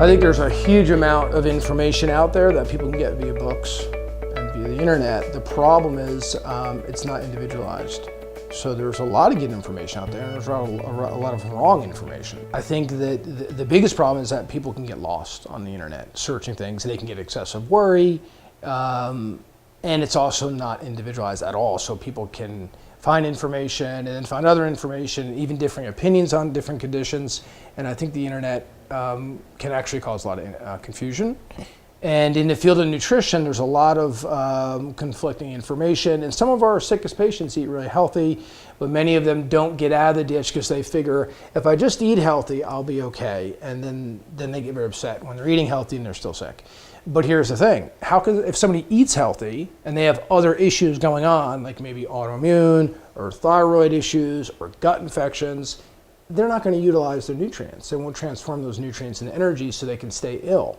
I think there's a huge amount of information out there that people can get via books and via the internet. The problem is it's not individualized. So there's a lot of good information out there, and there's a lot of wrong information. I think that the biggest problem is that people can get lost on the internet, searching things. They can get excessive worry, and it's also not individualized at all. So people can find information and then find other information, even differing opinions on different conditions. And I think the internet can actually cause a lot of confusion. And in the field of nutrition, there's a lot of conflicting information. And some of our sickest patients eat really healthy, but many of them don't get out of the ditch because they figure, if I just eat healthy, I'll be okay. And then they get very upset when they're eating healthy and they're still sick. But here's the thing, if somebody eats healthy and they have other issues going on, like maybe autoimmune or thyroid issues or gut infections, they're not going to utilize their nutrients. They won't transform those nutrients into energy so they can stay ill.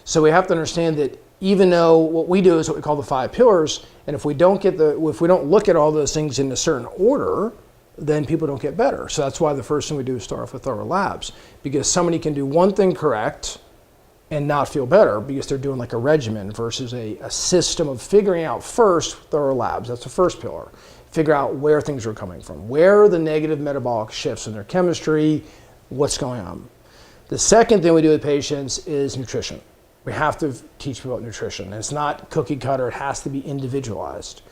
So we have to understand that even though what we do is what we call the 5 pillars, and if we don't look at all those things in a certain order, then people don't get better. So that's why the first thing we do is start off with thorough labs, because somebody can do one thing correct and not feel better because they're doing like a regimen versus a system of figuring out first thorough labs. That's the first pillar. Figure out where things are coming from. Where are the negative metabolic shifts in their chemistry? What's going on? The second thing we do with patients is nutrition. We have to teach people about nutrition. It's not cookie cutter, it has to be individualized.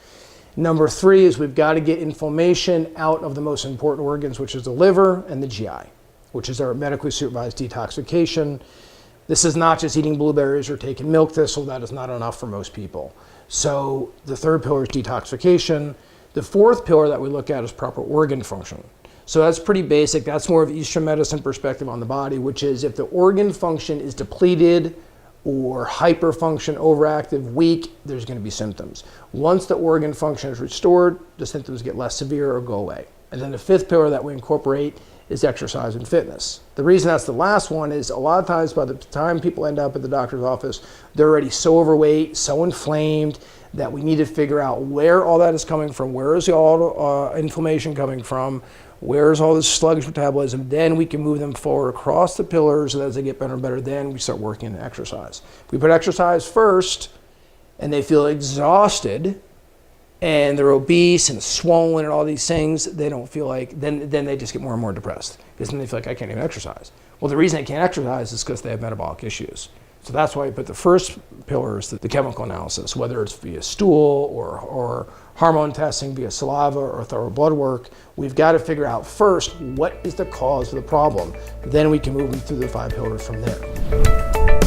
Number 3 is we've got to get inflammation out of the most important organs, which is the liver and the GI, which is our medically supervised detoxification. This is not just eating blueberries or taking milk thistle. That is not enough for most people. So the third pillar is detoxification. The fourth pillar that we look at is proper organ function. So that's pretty basic. That's more of Eastern medicine perspective on the body, which is if the organ function is depleted or hyperfunction, overactive, weak, there's going to be symptoms. Once the organ function is restored, the symptoms get less severe or go away. And then the fifth pillar that we incorporate is exercise and fitness. The reason that's the last one is a lot of times by the time people end up at the doctor's office, they're already so overweight, so inflamed, that we need to figure out where all that is coming from, where is all inflammation coming from, where is all this sluggish metabolism. Then we can move them forward across the pillars, and as they get better and better, then we start working on exercise. If we put exercise first and they feel exhausted and they're obese and swollen and all these things, they don't feel like, then they just get more and more depressed because then they feel like I can't even exercise. Well, the reason they can't exercise is because they have metabolic issues. So that's why we put the first pillar is the chemical analysis, whether it's via stool or hormone testing via saliva or thorough blood work. We've got to figure out first what is the cause of the problem. Then we can move them through the 5 pillars from there.